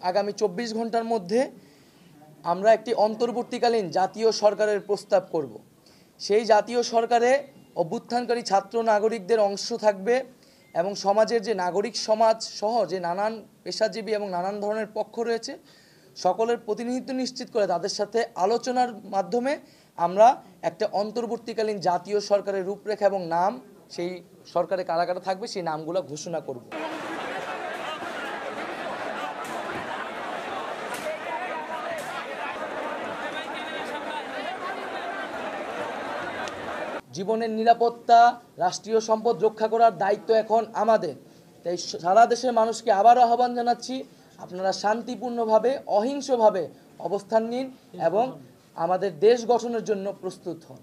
আগামী 24 ঘন্টার মধ্যে আমরা একটি অন্তর্বর্তীকালীন জাতীয় সরকারের প্রস্তাব করব। সেই জাতীয় সরকারে অভ্যুত্থানকারী ছাত্র নাগরিকদের অংশ থাকবে এবং সমাজের যে নাগরিক সমাজ সহ যে নানান পেশাজীবী এবং নানান ধরনের পক্ষ রয়েছে সকলের প্রতিনিধিত্ব নিশ্চিত করে তাদের সাথে আলোচনার মাধ্যমে আমরা একটা অন্তর্বর্তীকালীন জাতীয় সরকারের রূপরেখা এবং নাম, সেই সরকারে কারা কারা থাকবে সেই নামগুলো ঘোষণা করব। জীবনের নিরাপত্তা, রাষ্ট্রীয় সম্পদ রক্ষা করার দায়িত্ব এখন আমাদের। তাই সারা দেশের মানুষকে আবারও আহ্বান জানাচ্ছি, আপনারা শান্তিপূর্ণভাবে অহিংসভাবে অবস্থান নিন এবং আমাদের দেশ গঠনের জন্য প্রস্তুত হন।